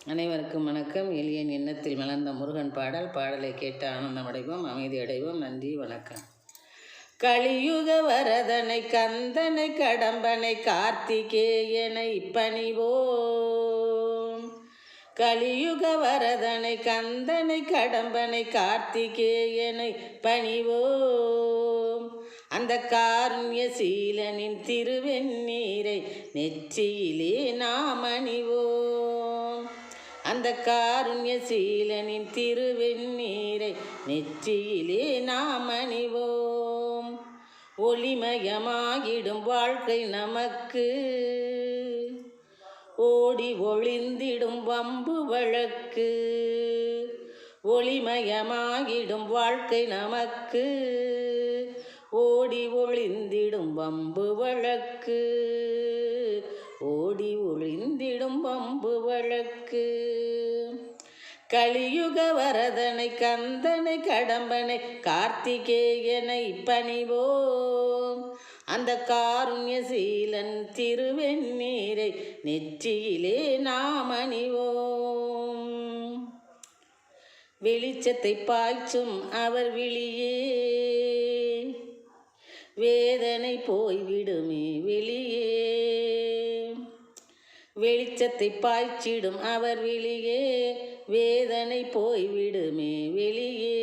அனைவருக்கும் வணக்கம். எளியன் எண்ணத்தில் மலர்ந்த முருகன் பாடலை கேட்டு ஆனந்தமடைவோம், அமைதி அடைவோம். நன்றி, வணக்கம். கலியுக வரதனை கந்தனை கடம்பனை கார்த்திகேயனை பணிவோம். கலியுக வரதனை கந்தனை கடம்பனை கார்த்திகேயனை பணிவோம். அந்த காருண்ய சீலனின் திருவெண்ணீரை நெற்றியிலே நாம் அணிவோம். அந்த காருண்ய சீலனின் திருவெண்ணீரை நெற்றியிலே நாம் அணிவோம். ஒளிமயமாகிடும் வாழ்க்கை நமக்கு, ஓடி ஒளிந்திடும் வம்பு வழக்கு. ஒளிமயமாகிடும் வாழ்க்கை நமக்கு, ஓடி ஒளிந்திடும் வம்பு வழக்கு. ஓடி ஒளிந்திடும் வம்பு வழக்கு. கலியுக வரதனை கந்தனை கடம்பனை கார்த்திகேயனை பணிவோம். அந்த காருண்ய சீலன் திருவெண்ணீரை நெற்றியிலே நாம் அணிவோம். வெளிச்சத்தை பாய்ச்சும் அவர் விழியே, வேதனை போய்விடுமே வெளியே. வெளிச்சத்தை பாய்ச்சிடும் அவர் விழியே, வேதனை போய்விடுமே வெளியே.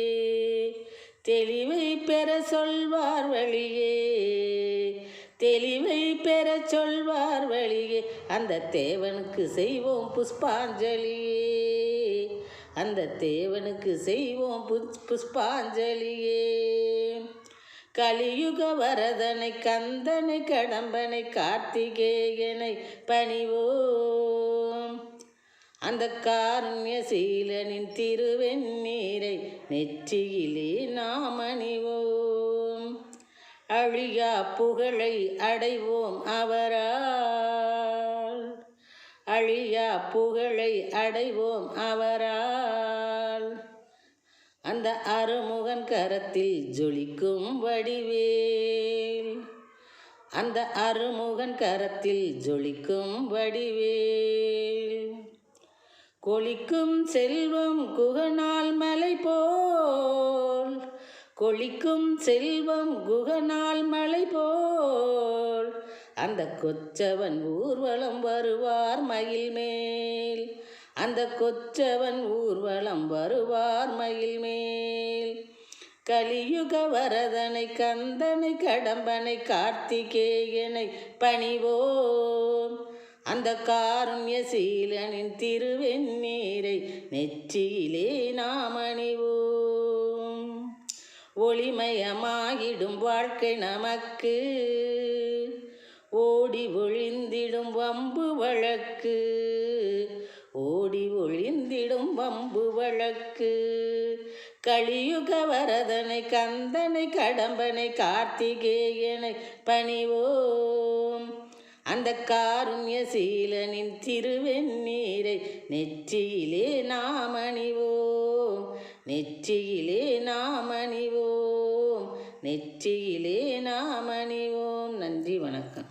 தெளிவை பெற சொல்வார் வழியே, தெளிவை பெற சொல்வார் வழியே. அந்த தேவனுக்கு செய்வோம் புஷ்பாஞ்சலியே, அந்த தேவனுக்கு செய்வோம் புஷ்பாஞ்சலியே. கலியுக வரதனை கந்தனை கடம்பனை கார்த்திகேயனை பணிவோம். அந்த காருண்ய சீலனின் திருவெண்ணீரை நெற்றியிலே நாம் அணிவோம். அழியா புகழை அடைவோம் அவரால், அழியா புகழை அடைவோம் அவரால். அந்த அருமுகன் கரத்தில் ஜொலிக்கும் வடிவேல், அந்த அருமுகன் கரத்தில் ஜொலிக்கும் வடிவேல். கொளிக்கும் செல்வம் குகநாள் மலை போல், கொளிக்கும் செல்வம் குகநாள் மலை போல். அந்த கொச்சவன் ஊர்வலம் வருவார் மயில் மேல், அந்த கொச்சவன் ஊர்வலம் வருவார் மயில் மேல். கலியுக வரதனை கந்தனை கடம்பனை கார்த்திகேயனை பணிவோம். அந்த காருண்ய சீலனின் திருவெண்ணீரை நெற்றியிலே நாம் அணிவோம். ஒளிமயமாகிடும் வாழ்க்கை நமக்கு, ஓடி ஒளிந்திடும் வம்பு வழக்கு. ஓடி ஒளிந்திடும் வம்பு வழக்கு. கலியுக வரதனை கந்தனை கடம்பனை கார்த்திகேயனை பணிவோம். அந்த காருண்ய சீலனின் திருவெண்ணீரை நெற்றியிலே நாம் அணிவோம், நெற்றியிலே நாம் அணிவோம், நெற்றியிலே நாம் அணிவோம். நன்றி, வணக்கம்.